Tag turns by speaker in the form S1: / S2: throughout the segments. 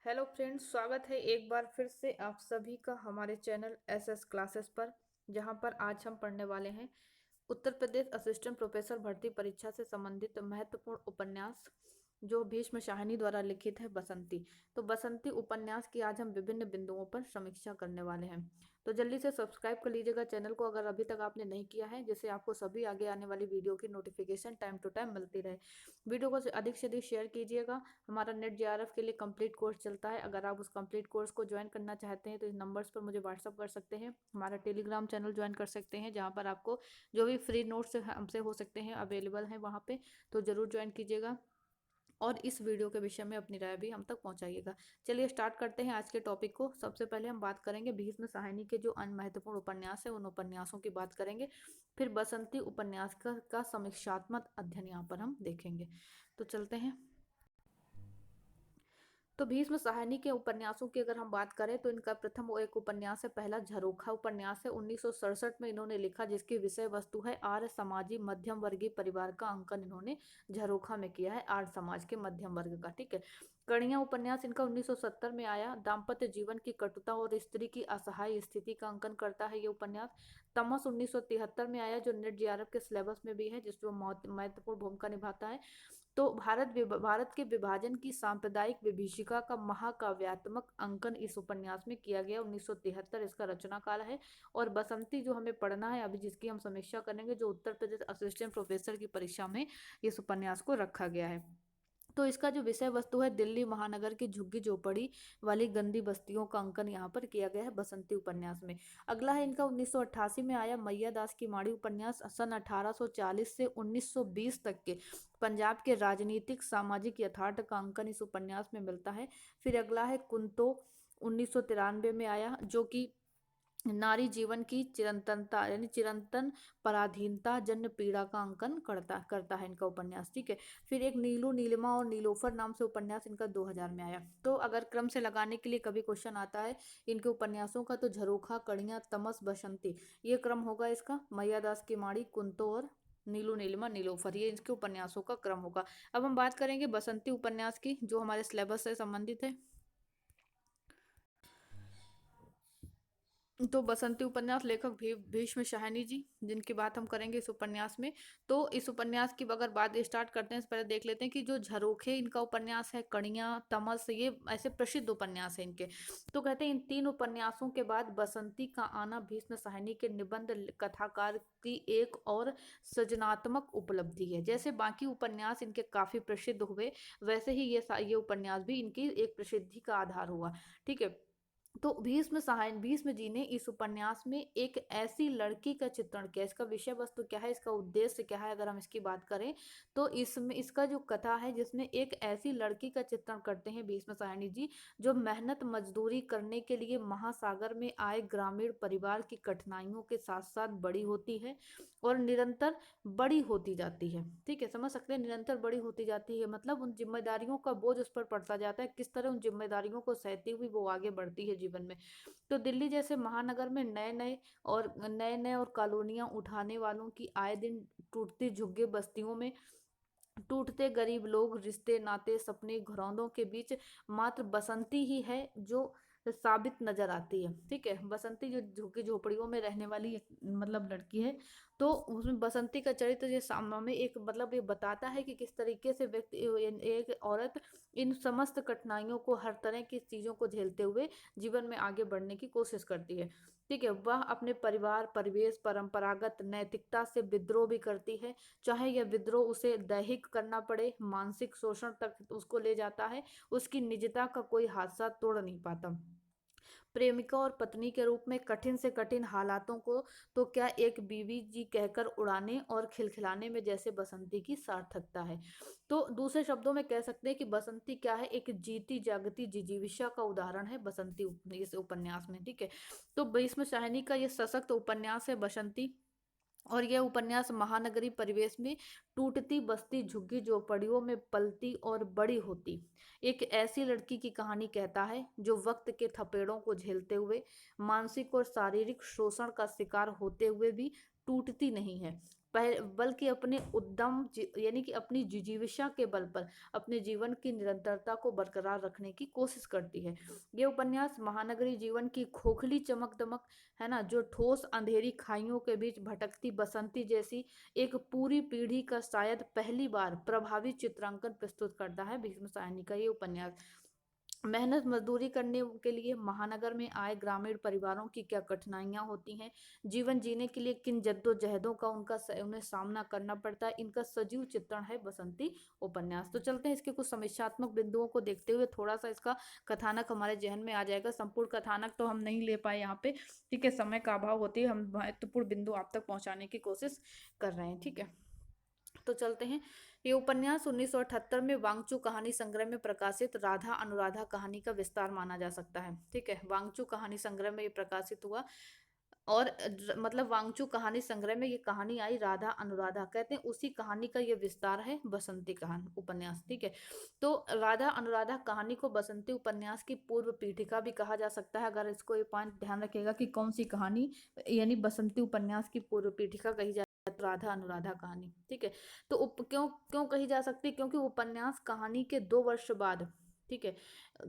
S1: Hello friends, स्वागत है एक बार फिर से आप सभी का हमारे चैनल एसएस क्लासेस पर। जहां पर आज हम पढ़ने वाले हैं उत्तर प्रदेश असिस्टेंट प्रोफेसर भर्ती परीक्षा से संबंधित महत्वपूर्ण उपन्यास जो भीष्म शाहिनी द्वारा लिखित है, बसंती। तो बसंती उपन्यास की आज हम विभिन्न बिंदुओं पर समीक्षा करने वाले हैं। तो जल्दी से सब्सक्राइब कर लीजिएगा चैनल को अगर अभी तक आपने नहीं किया है, जिससे आपको सभी आगे आने वाली वीडियो की नोटिफिकेशन टाइम टू टाइम मिलती रहे। वीडियो को अधिक से अधिक शेयर कीजिएगा। हमारा नेट जेआरएफ के लिए कंप्लीट कोर्स चलता है। अगर आप उस कंप्लीट कोर्स को ज्वाइन करना चाहते हैं तो इस नंबर्स पर मुझे व्हाट्सअप कर सकते हैं। हमारा टेलीग्राम चैनल ज्वाइन कर सकते हैं, जहाँ पर आपको जो भी फ्री नोट्स हमसे हो सकते हैं अवेलेबल हैं वहाँ पे। तो ज़रूर ज्वाइन कीजिएगा और इस वीडियो के विषय में अपनी राय भी हम तक पहुंचाइएगा। चलिए स्टार्ट करते हैं आज के टॉपिक को। सबसे पहले हम बात करेंगे भीष्म साहिनी के जो अन्य महत्वपूर्ण उपन्यास है उन उपन्यासों की बात करेंगे। फिर बसंती उपन्यास का समीक्षात्मक अध्ययन यहाँ पर हम देखेंगे। तो चलते हैं। तो भीष्म साहनी के उपन्यासों की अगर हम बात करें तो इनका प्रथम वो एक उपन्यास है, पहला झरोखा उपन्यास है, 1967 में इन्होंने लिखा, जिसकी विषय वस्तु है आर्य समाजी मध्यम वर्गीय परिवार का अंकन इन्होंने झरोखा में किया है, आर्य समाज के मध्यम वर्ग का। ठीक है। कणिया उपन्यास इनका 1970 में आया, दाम्पत्य जीवन की कटुता और स्त्री की असहाय स्थिति का अंकन करता है ये उपन्यास। तमस 1973 में आया, जो नेट जेआरएफ के सिलेबस में भी है, जिसमें महत्वपूर्ण भूमिका निभाता है। तो भारत के विभाजन की सांप्रदायिक विभीषिका का महाकाव्यात्मक अंकन इस उपन्यास में किया गया, 1973 इसका रचना काल है। और बसंती जो हमें पढ़ना है अभी, जिसकी हम समीक्षा करेंगे, जो उत्तर प्रदेश असिस्टेंट प्रोफेसर की परीक्षा में इस उपन्यास को रखा गया है। तो इसका जो विषय वस्तु है दिल्ली महानगर की झुग्गी झोपड़ी वाली गंदी बस्तियों का अंकन यहाँ पर किया गया है बसंती उपन्यास में। अगला है इनका 1988 में आया मैया दास की माड़ी उपन्यास, सन 1840 से 1920 तक के पंजाब के राजनीतिक सामाजिक यथार्थ का अंकन इस उपन्यास में मिलता है। फिर अगला है कुंतो, 1993 में आया, जो कि नारी जीवन की चिरंतनता यानी चिरंतन पराधीनता जन्य पीड़ा का अंकन करता करता है इनका उपन्यास। ठीक है। फिर एक नीलू नीलिमा और नीलोफर नाम से उपन्यास इनका 2000 में आया। तो अगर क्रम से लगाने के लिए कभी क्वेश्चन आता है इनके उपन्यासों का, तो झरोखा, कड़ियाँ, तमस, बसंती, ये क्रम होगा इसका। मैया दास की माड़ी, कुंतो और नीलू नीलिमा नीलोफर, ये इसके उपन्यासों का क्रम होगा। अब हम बात करेंगे बसंती उपन्यास की, जो हमारे सिलेबस से संबंधित है। तो बसंती उपन्यास लेखक भीष्म शाहिनी जी, जिनकी बात हम करेंगे इस उपन्यास में। तो इस उपन्यास की अगर बात स्टार्ट करते हैं, इससे पहले देख लेते हैं कि जो झरोखे इनका उपन्यास है, कणियाँ, तमस, ये ऐसे प्रसिद्ध उपन्यास हैं इनके। तो कहते हैं इन तीन उपन्यासों के बाद बसंती का आना भीष्म शाहिनी के निबंध कथाकार की एक और सृजनात्मक उपलब्धि है। जैसे बाकी उपन्यास इनके काफी प्रसिद्ध हुए, वैसे ही ये उपन्यास भी इनकी एक प्रसिद्धि का आधार हुआ। ठीक है। तो भीष्म जी ने इस उपन्यास में एक ऐसी लड़की का चित्रण किया। इसका विषय वस्तु क्या है, इसका उद्देश्य क्या है, अगर हम इसकी बात करें तो इसमें इसका जो कथा है, जिसमें एक ऐसी लड़की का चित्रण करते हैं भीष्म साहनी जी, जो मेहनत मजदूरी करने के लिए महासागर में आए ग्रामीण परिवार की कठिनाइयों के साथ साथ बड़ी होती है और निरंतर बड़ी होती जाती है। ठीक है, समझ सकते हैं, निरंतर बड़ी होती जाती है मतलब उन जिम्मेदारियों का बोझ उस पर पड़ता जाता है, किस तरह उन जिम्मेदारियों को सहती हुई वो आगे बढ़ती है जीवन में। तो दिल्ली जैसे महानगर में नए नए और कॉलोनियां उठाने वालों की आए दिन टूटती झुग्गी बस्तियों में टूटते गरीब लोग, रिश्ते नाते सपने घरौंदों के बीच मात्र बसंती ही है जो साबित नजर आती है। ठीक है, बसंती जो झुग्गी झोपड़ियों में रहने वाली मतलब लड़की है। तो उसमें बसंती का चरित्र ये सामने में एक मतलब ये बताता है कि किस तरीके से व्यक्ति एक औरत इन समस्त कठिनाइयों को, हर तरह की चीजों को झेलते हुए जीवन में आगे बढ़ने की कोशिश करती है। ठीक है, वह अपने परिवार, परिवेश, परंपरागत नैतिकता से विद्रोह भी करती है, चाहे यह विद्रोह उसे दैहिक करना पड़े, मानसिक शोषण तक उसको ले जाता है, उसकी निजता का कोई हादसा तोड़ नहीं पाता। प्रेमिका और पत्नी के रूप में कठिन से कठिन हालातों को तो क्या एक बीवी जी कहकर उड़ाने और खिलखिलाने में जैसे बसंती की सार्थकता है। तो दूसरे शब्दों में कह सकते हैं कि बसंती क्या है, एक जीती जागती जिजीविषा का उदाहरण है बसंती इस उपन्यास में। ठीक है। तो भीष्म शाहिनी का ये सशक्त उपन्यास है बसंती, और यह उपन्यास महानगरी परिवेश में टूटती बस्ती झुग्गी झोपड़ियों में पलती और बड़ी होती एक ऐसी लड़की की कहानी कहता है, जो वक्त के थपेड़ों को झेलते हुए, मानसिक और शारीरिक शोषण का शिकार होते हुए भी टूटती नहीं है। बल्कि अपने उद्यम यानी कि अपनी जिजीविषा के बल पर अपने जीवन की निरंतरता को बरकरार रखने की कोशिश करती है। ये उपन्यास महानगरी जीवन की खोखली चमक दमक, है ना, जो ठोस अंधेरी खाइयों के बीच भटकती बसंती जैसी एक पूरी पीढ़ी का शायद पहली बार प्रभावी चित्रांकन प्रस्तुत करता है। भीष्म साहनी का ये उपन्यास मेहनत मजदूरी करने के लिए महानगर में आए ग्रामीण परिवारों की क्या कठिनाइयां होती हैं, जीवन जीने के लिए किन जद्दोजहदों का उन्हें सामना करना पड़ता है, इनका सजीव चित्रण है बसंती उपन्यास। तो चलते हैं इसके कुछ समीक्षात्मक बिंदुओं को देखते हुए, थोड़ा सा इसका कथानक हमारे जहन में आ जाएगा। संपूर्ण कथानक तो हम नहीं ले पाए यहाँ पे, ठीक है, समय का अभाव होती है, हम महत्वपूर्ण बिंदु आप तक पहुंचाने की कोशिश कर रहे हैं, ठीक है। तो चलते हैं। ये उपन्यास 1978 में वांगचू कहानी संग्रह में प्रकाशित राधा अनुराधा कहानी का विस्तार माना जा सकता है, ठीक है। वांगचू कहानी संग्रह में ये प्रकाशित हुआ, और मतलब वांगचू कहानी संग्रह में ये कहानी आई राधा अनुराधा, कहते हैं उसी कहानी का ये विस्तार है बसंती कहानी उपन्यास, ठीक है। तो राधा अनुराधा कहानी को बसंती उपन्यास की पूर्व पीठिका भी कहा जा सकता है। अगर इसको ये पॉइंट ध्यान रखिएगा कि कौन सी कहानी यानी बसंती उपन्यास की पूर्व पीठिका कही जाती है, तो राधा अनुराधा कहानी, ठीक है। तो क्यों क्यों कही जा सकती है, क्योंकि उपन्यास कहानी के 2 वर्ष बाद, ठीक है,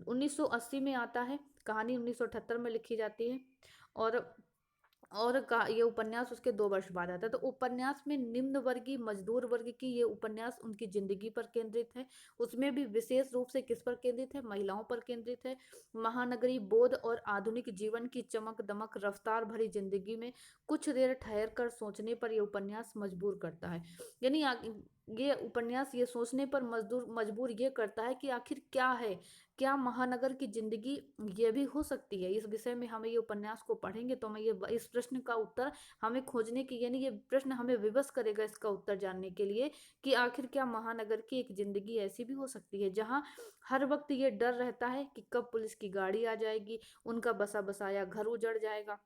S1: 1980 में आता है, कहानी 1978 में लिखी जाती है, और ये उपन्यास उसके 2 वर्ष बाद आता है। तो उपन्यास में निम्न वर्गीय मजदूर वर्ग की ये उपन्यास उनकी जिंदगी पर केंद्रित है। उसमें भी विशेष रूप से किस पर केंद्रित है, महिलाओं पर केंद्रित है। महानगरी बोध और आधुनिक जीवन की चमक दमक रफ्तार भरी जिंदगी में कुछ देर ठहर कर सोचने पर यह उपन्यास मजबूर करता है। यानी ये उपन्यास ये सोचने पर मजबूर ये करता है कि आखिर क्या है, क्या महानगर की जिंदगी ये भी हो सकती है। इस विषय में हमें ये उपन्यास को पढ़ेंगे तो हमें ये इस प्रश्न का उत्तर हमें खोजने की, यानी ये प्रश्न हमें विवश करेगा इसका उत्तर जानने के लिए कि आखिर क्या महानगर की एक जिंदगी ऐसी भी हो सकती है जहाँ हर वक्त ये डर रहता है कि कब पुलिस की गाड़ी आ जाएगी, उनका बसा बसाया घर उजड़ जाएगा।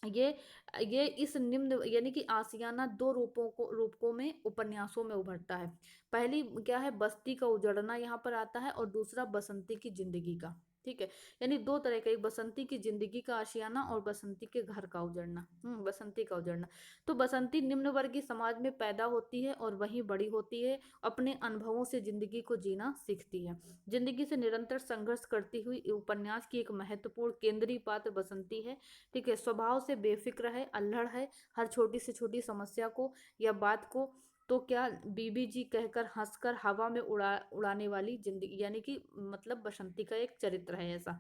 S1: ये इस निम्न यानी कि आशियाना दो रूपों में उपन्यासों में उभरता है। पहली क्या है, बस्ती का उजड़ना यहाँ पर आता है, और दूसरा बसंती की जिंदगी का, ठीक है। यानी दो तरह का, एक बसंती की जिंदगी का आशियाना और बसंती के घर का उजड़ना, बसंती का उजड़ना। तो बसंती निम्न वर्गीय समाज में पैदा होती है और वहीं बड़ी होती है, अपने अनुभवों से जिंदगी को जीना सीखती है। जिंदगी से निरंतर संघर्ष करती हुई उपन्यास की एक महत्वपूर्ण केंद्रीय पात्र बसंती है, ठीक है। स्वभाव से बेफिक्र है, अल्हड़ है, हर छोटी से छोटी समस्या को या बात को तो क्या बीबी जी कहकर हंसकर हवा में उड़ाने वाली जिंदगी, यानी कि मतलब बसंती का एक चरित्र है ऐसा।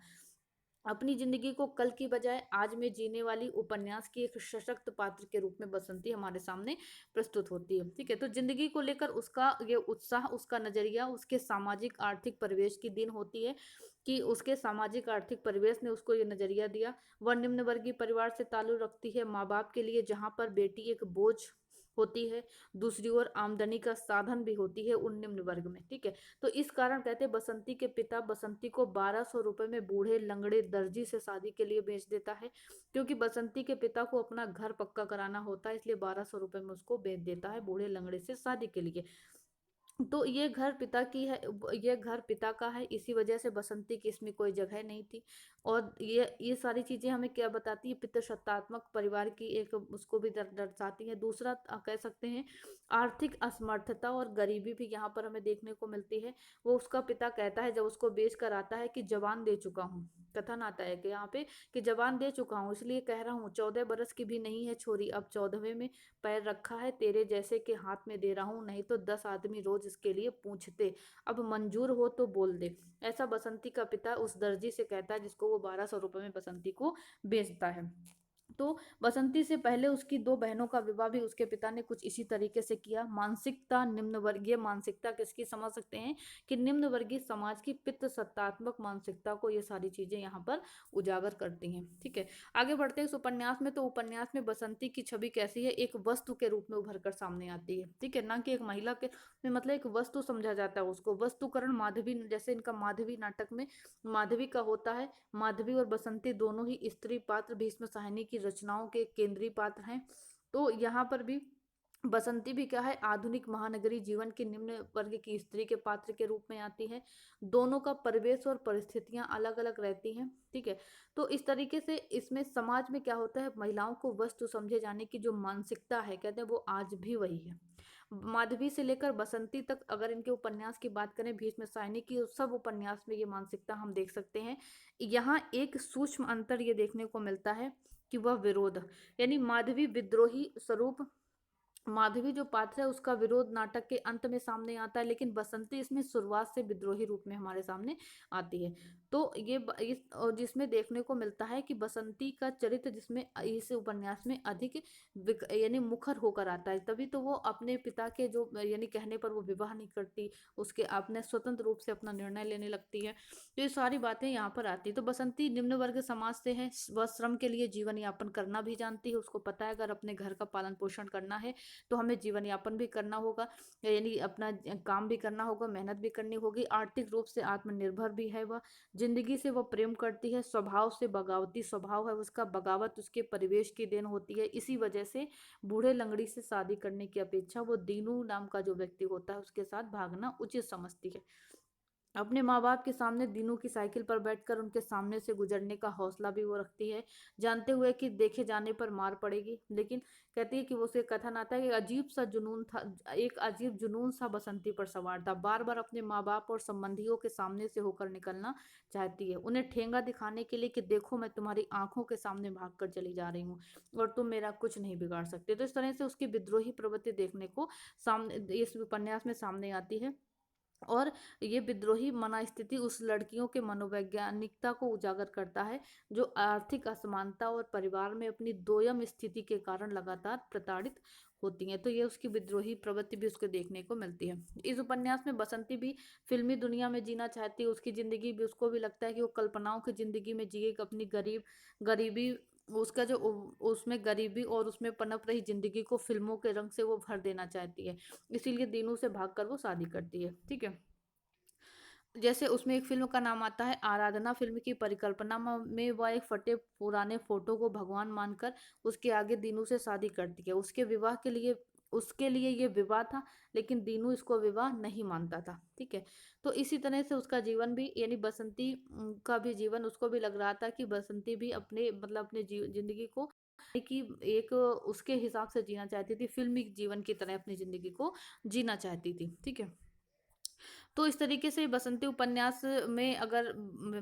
S1: अपनी जिंदगी को कल की बजाय आज में जीने वाली उपन्यास की एक सशक्त पात्र के रूप में बसंती हमारे सामने प्रस्तुत होती है, ठीक है। तो जिंदगी को लेकर उसका ये उत्साह, उसका नजरिया उसके सामाजिक आर्थिक परिवेश की दिन होती है कि उसके सामाजिक आर्थिक परिवेश ने उसको ये नजरिया दिया। वह निम्न वर्गीय परिवार से ताल्लुक रखती है, माँ बाप के लिए जहाँ पर बेटी एक बोझ होती है, दूसरी ओर आमदनी का साधन भी होती है उन निम्न वर्ग में, ठीक है। तो इस कारण कहते हैं बसंती के पिता बसंती को 1200 रुपए में बूढ़े लंगड़े दर्जी से शादी के लिए बेच देता है, क्योंकि बसंती के पिता को अपना घर पक्का कराना होता है, इसलिए 1200 रुपए में उसको बेच देता है बूढ़े लंगड़े से शादी के लिए। तो ये घर पिता की है, ये घर पिता का है, इसी वजह से बसंती की इसमें कोई जगह नहीं थी। और ये सारी चीजें हमें क्या बताती है, पितृसत्तात्मक परिवार की एक उसको भी दर्शाती है। दूसरा कह सकते हैं आर्थिक असमर्थता और गरीबी भी यहाँ पर हमें देखने को मिलती है। वो उसका पिता कहता है जब उसको बेच कर आता है कि जवान दे चुका हूँ, कथन आता है कि यहाँ पे कि जवान दे चुका हूँ, इसलिए कह रहा हूँ 14 बरस की भी नहीं है छोरी, अब 14वें में पैर रखा है, तेरे जैसे के हाथ में दे रहा हूँ, नहीं तो 10 आदमी रोज इसके लिए पूछते, अब मंजूर हो तो बोल दे। ऐसा बसंती का पिता उस दर्जी से कहता है जिसको वो 1200 रुपए में बसंती को बेचता है। तो बसंती से पहले उसकी 2 बहनों का विवाह भी उसके पिता ने कुछ इसी तरीके से किया। मानसिकता निम्न वर्गीय मानसिकता किसकी समझ सकते हैं कि निम्न वर्गीय समाज की पितृ सत्तात्मक मानसिकता को ये सारी चीजें यहाँ पर उजागर करती हैं, ठीक है। आगे बढ़ते हैं इस उपन्यास में। तो उपन्यास में बसंती की छवि कैसी है, एक वस्तु के रूप में उभर कर सामने आती है, ठीक है, ना कि एक महिला के में, मतलब एक वस्तु समझा जाता है उसको। वस्तुकरण माधवी, जैसे इनका माधवी नाटक में माधवी का होता है। माधवी और बसंती दोनों ही स्त्री पात्र भीष्म साहनी की रचनाओं के केंद्रीय पात्र हैं। तो यहाँ पर भी बसंती भी क्या है, आधुनिक महानगरी जीवन के निम्न वर्ग की स्त्री के पात्र के रूप में आती है। दोनों का परिवेश और परिस्थितियां अलग अलग रहती हैं। ठीक है। तो इस तरीके से इसमें समाज में क्या होता है, महिलाओं को वस्तु समझे जाने की जो मानसिकता है, कहते हैं वो आज भी वही है। माधवी से लेकर बसंती तक अगर इनके उपन्यास की बात करें, भीष्म सायनी की, सब उपन्यास में ये मानसिकता हम देख सकते हैं। यहाँ एक सूक्ष्म अंतर ये देखने को मिलता है कि वह विरोध, यानी माधवी विद्रोही स्वरूप, माधवी जो पात्र है उसका विरोध नाटक के अंत में सामने आता है, लेकिन बसंती इसमें शुरुआत से विद्रोही रूप में हमारे सामने आती है। तो इस और जिसमें देखने को मिलता है कि बसंती का चरित्र जिसमें इस उपन्यास में अधिक यानी मुखर होकर आता है, तभी तो वो अपने पिता के जो यानी कहने पर वो विवाह नहीं करती, उसके अपने स्वतंत्र रूप से अपना निर्णय लेने लगती है। तो ये सारी बातें यहाँ पर आती है। तो बसंती निम्न वर्ग समाज से है, वह श्रम के लिए जीवन यापन करना भी जानती है, उसको पता है अगर अपने घर का पालन पोषण करना है तो हमें जीवन यापन भी करना होगा, यानी अपना काम भी करना होगा, मेहनत भी करनी होगी, आर्थिक रूप से आत्मनिर्भर भी है वह। जिंदगी से वह प्रेम करती है, स्वभाव से बगावती स्वभाव है उसका, बगावत उसके परिवेश की देन होती है। इसी वजह से बूढ़े लंगड़ी से शादी करने की अपेक्षा वो दीनू नाम का जो व्यक्ति होता है उसके साथ भागना उचित समझती है। अपने माँ बाप के सामने दीनू की साइकिल पर बैठकर उनके सामने से गुजरने का हौसला भी वो रखती है, जानते हुए कि देखे जाने पर मार पड़ेगी। लेकिन कहती है कि वो उसे कथन आता है कि अजीब सा जुनून था, एक अजीब जुनून सा बसंती पर सवार था, बार बार अपने माँ बाप और संबंधियों के सामने से होकर निकलना चाहती है, उन्हें ठेंगा दिखाने के लिए कि देखो मैं तुम्हारी आंखों के सामने भाग कर चली जा रही हूँ और तुम मेरा कुछ नहीं बिगाड़ सकते। तो इस तरह से उसकी विद्रोही प्रवृत्ति देखने को सामने इस उपन्यास में सामने आती है। और ये विद्रोही मनास्थिति उस लड़कियों के मनोवैज्ञानिकता को उजागर करता है जो आर्थिक असमानता और परिवार में अपनी दोयम स्थिति के कारण लगातार प्रताड़ित होती हैं। तो ये उसकी विद्रोही प्रवृत्ति भी उसको देखने को मिलती है। इस उपन्यास में बसंती भी फिल्मी दुनिया में जीना चाहती है, उसकी जिंदगी भी, उसको भी लगता है कि वो कल्पनाओं की जिंदगी में जिए, अपनी गरीबी, उसका जो उसमें गरीबी और उसमें पनप रही जिंदगी को फिल्मों के रंग से वो भर देना चाहती है। इसीलिए दीनू से भागकर वो शादी करती है। ठीक है। जैसे उसमें एक फिल्म का नाम आता है आराधना। फिल्म की परिकल्पना में वह एक फटे पुराने फोटो को भगवान मानकर उसके आगे दीनू से शादी करती है। उसके लिए ये विवाह था, लेकिन दीनू इसको विवाह नहीं मानता था। ठीक है। तो इसी तरह से उसका जीवन भी, यानी बसंती का भी जीवन, उसको भी लग रहा था कि बसंती भी अपने मतलब अपने जिंदगी को कि एक उसके हिसाब से जीना चाहती थी, फिल्मी जीवन की तरह अपनी जिंदगी को जीना चाहती थी। ठीक है। तो इस तरीके से बसंती उपन्यास में अगर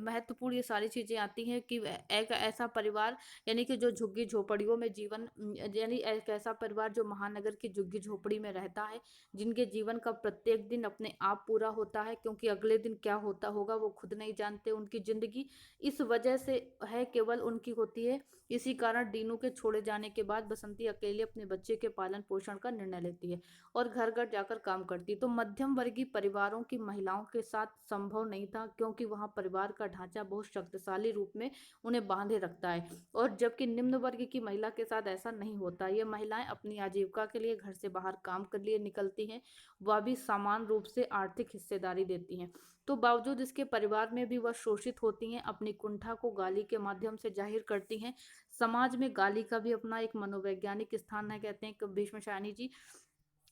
S1: महत्वपूर्ण ये सारी चीजें आती हैं कि एक ऐसा परिवार, यानी कि जो झुग्गी झोपड़ियों में जीवन, यानी एक ऐसा परिवार जो महानगर की झुग्गी झोपड़ी में रहता है, जिनके जीवन का प्रत्येक दिन अपने आप पूरा होता है, क्योंकि अगले दिन क्या होता होगा वो खुद नहीं जानते। उनकी जिंदगी इस वजह से है, केवल उनकी होती है। इसी कारण दीनू के छोड़े जाने के बाद बसंती अकेले अपने बच्चे के पालन पोषण का निर्णय लेती है और घर घर जाकर काम करती। तो मध्यम वर्गीय परिवारों की महिलाओं के साथ संभव नहीं था, क्योंकि वहां परिवार का ढांचा बहुत शक्तिशाली रूप में उन्हें बांधे रखता है, और जबकि निम्न वर्ग की महिला के साथ ऐसा नहीं होता। ये महिलाएं अपनी आजीविका के लिए घर से बाहर काम कर लिए निकलती हैं, वह भी समान रूप से आर्थिक हिस्सेदारी देती हैं। तो बावजूद इसके परिवार में भी वह शोषित होती हैं, अपनी कुंठा को गाली के माध्यम से जाहिर करती हैं। समाज में गाली का भी अपना एक मनोवैज्ञानिक स्थान है, कहते हैं भीष्म शायनी जी।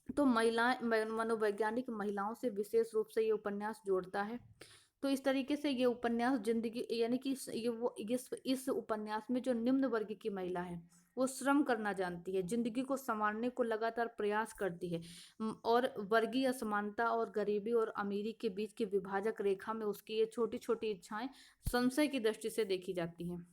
S1: तो महिलाएं मनोवैज्ञानिक महिलाओं से विशेष रूप से ये उपन्यास जोड़ता है। तो इस तरीके से ये उपन्यास जिंदगी, यानी कि इस उपन्यास में जो निम्न वर्ग की महिला है वो श्रम करना जानती है, जिंदगी को संवारने को लगातार प्रयास करती है, और वर्गीय असमानता और गरीबी और अमीरी के बीच की विभाजक रेखा में उसकी ये छोटी छोटी इच्छाएं संशय की दृष्टि से देखी जाती हैं।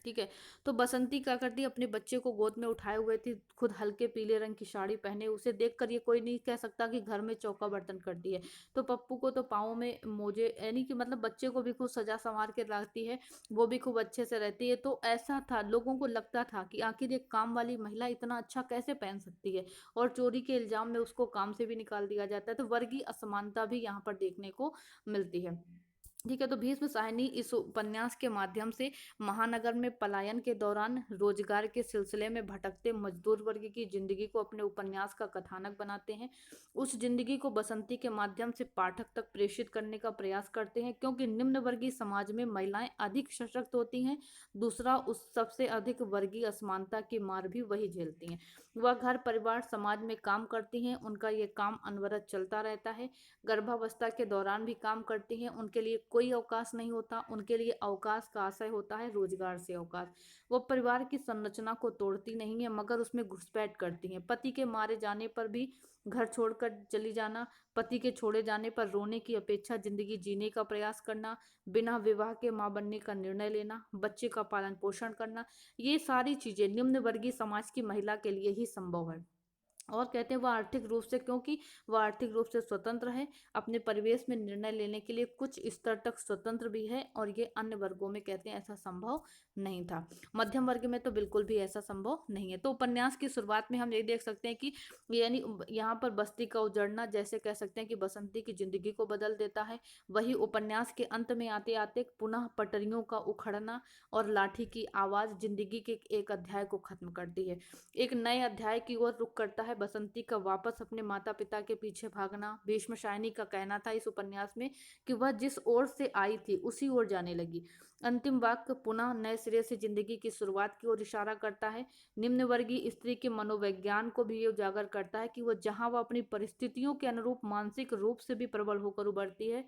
S1: ठीक है। तो बसंती क्या करती है, अपने बच्चे को गोद में उठाए हुए थी, खुद हल्के पीले रंग की साड़ी पहने, उसे देखकर ये कोई नहीं कह सकता कि घर में चौका बर्तन करती है। तो पप्पू को तो पाँव में मोजे, यानी कि मतलब बच्चे को भी खूब सजा संवार के रखती है, वो भी खूब अच्छे से रहती है। तो ऐसा था, लोगों को लगता था कि आखिर एक काम वाली महिला इतना अच्छा कैसे पहन सकती है, और चोरी के इल्जाम में उसको काम से भी निकाल दिया जाता है। तो वर्गीय असमानता भी यहाँ पर देखने को मिलती है। ठीक है। तो भीष्म साहनी इस उपन्यास के माध्यम से महानगर में पलायन के दौरान रोजगार के सिलसिले में भटकते मजदूर वर्ग की जिंदगी को अपने उपन्यास का कथानक बनाते हैं। उस जिंदगी को बसंती के माध्यम से पाठक तक प्रेषित करने का प्रयास करते हैं, क्योंकि निम्न वर्गीय समाज में महिलाएं अधिक सशक्त होती हैं। दूसरा, उस सबसे अधिक वर्गीय असमानता की मार भी वही झेलती हैं। वह घर परिवार समाज में काम करती हैं, उनका ये काम अनवरत चलता रहता है। गर्भावस्था के दौरान भी काम करती हैं, उनके लिए कोई अवकाश नहीं होता। उनके लिए अवकाश का आशय होता है रोजगार से अवकाश। वो परिवार की संरचना को तोड़ती नहीं है, मगर उसमें घुसपैठ करती हैं। पति के मारे जाने पर भी घर छोड़कर चली जाना, पति के छोड़े जाने पर रोने की अपेक्षा जिंदगी जीने का प्रयास करना, बिना विवाह के मां बनने का निर्णय लेना, बच्चे का पालन पोषण करना, ये सारी चीजें निम्न वर्गीय समाज की महिला के लिए ही संभव है। और कहते हैं वह आर्थिक रूप से, क्योंकि वह आर्थिक रूप से स्वतंत्र है, अपने परिवेश में निर्णय लेने के लिए कुछ स्तर तक स्वतंत्र भी है, और ये अन्य वर्गों में कहते हैं ऐसा संभव नहीं था। मध्यम वर्ग में तो बिल्कुल भी ऐसा संभव नहीं है। तो उपन्यास की शुरुआत में हम यही देख सकते हैं कि यानी यहाँ पर बस्ती का उजड़ना, जैसे कह सकते हैं कि बसंती की जिंदगी को बदल देता है। वही उपन्यास के अंत में आते आते पुनः पटरियों का उखड़ना और लाठी की आवाज जिंदगी के एक अध्याय को खत्म करती है, एक नए अध्याय की ओर रुख करता है। बसंती का वापस अपने माता पिता के पीछे भागना। भीष्म शाइनी का कहना था इस उपन्यास में कि वह जिस ओर से आई थी उसी ओर जाने लगी। अंतिम वाक्य पुनः नए सिरे से जिंदगी की शुरुआत की ओर इशारा करता है। निम्न वर्गीय स्त्री के मनोविज्ञान को भी ये उजागर करता है कि वह जहां वह अपनी परिस्थितियों के अनुरूप मानसिक रूप से भी प्रबल होकर उभरती है,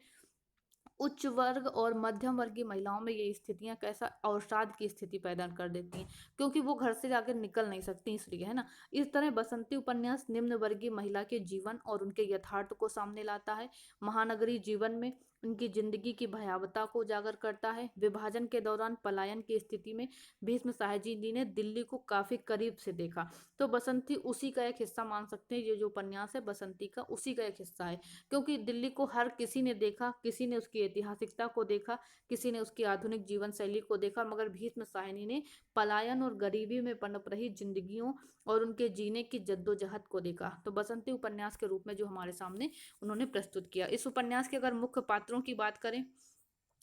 S1: उच्च वर्ग और मध्यम वर्गीय महिलाओं में ये स्थितियां कैसा अवसाद की स्थिति पैदा कर देती हैं, क्योंकि वो घर से जाकर निकल नहीं सकती इसलिए, है ना। इस तरह बसंती उपन्यास निम्न वर्गीय महिला के जीवन और उनके यथार्थ को सामने लाता है। महानगरीय जीवन में उनकी जिंदगी की भयावहता को उजागर करता है। विभाजन के दौरान पलायन की स्थिति में भीष्म साहजी जी ने दिल्ली को काफी करीब से देखा। तो बसंती उसी का एक हिस्सा मान सकते हैं। ये जो उपन्यास है बसंती का उसी का एक हिस्सा है, क्योंकि दिल्ली को हर किसी ने देखा, किसी ने उसकी ऐतिहासिकता को देखा, किसी ने उसकी आधुनिक जीवन शैली को देखा, मगर भीष्म साहनी ने पलायन और गरीबी में पनप रही जिंदगियों और उनके जीने की जद्दोजहद को देखा। तो बसंती उपन्यास के रूप में जो हमारे सामने उन्होंने प्रस्तुत किया। इस उपन्यास के अगर मुख्य पात्रों की बात करें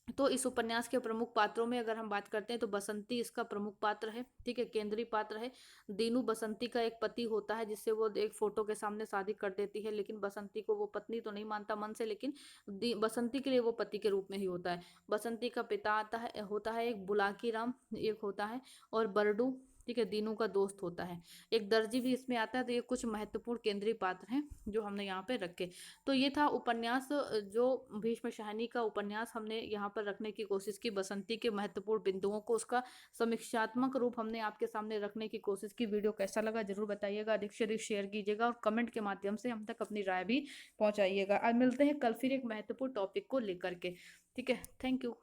S1: तो इस उपन्यास के प्रमुख पात्रों में अगर हम बात करते हैं तो बसंती इसका प्रमुख पात्र है, ठीक है, केंद्रीय पात्र है। दीनू बसंती का एक पति होता है, जिससे वो एक फोटो के सामने शादी कर देती है, लेकिन बसंती को वो पत्नी तो नहीं मानता मन से, लेकिन बसंती के लिए वो पति के रूप में ही होता है। बसंती का पिता होता है एक बुलाकी राम एक होता है, और बरडू, ठीक है, दीनू का दोस्त होता है। एक दर्जी भी इसमें आता है। तो ये कुछ महत्वपूर्ण केंद्रीय पात्र हैं जो हमने यहाँ पे रखे। तो ये था उपन्यास, जो भीष्म शाहनी का उपन्यास हमने यहाँ पर रखने की कोशिश की। बसंती के महत्वपूर्ण बिंदुओं को उसका समीक्षात्मक रूप हमने आपके सामने रखने की कोशिश की। वीडियो कैसा लगा जरूर बताइएगा, अधिक से अधिक शेयर कीजिएगा और कमेंट के माध्यम से हम तक अपनी राय भी पहुंचाइएगा। आज मिलते हैं कल फिर एक महत्वपूर्ण टॉपिक को लेकर के। ठीक है, थैंक यू।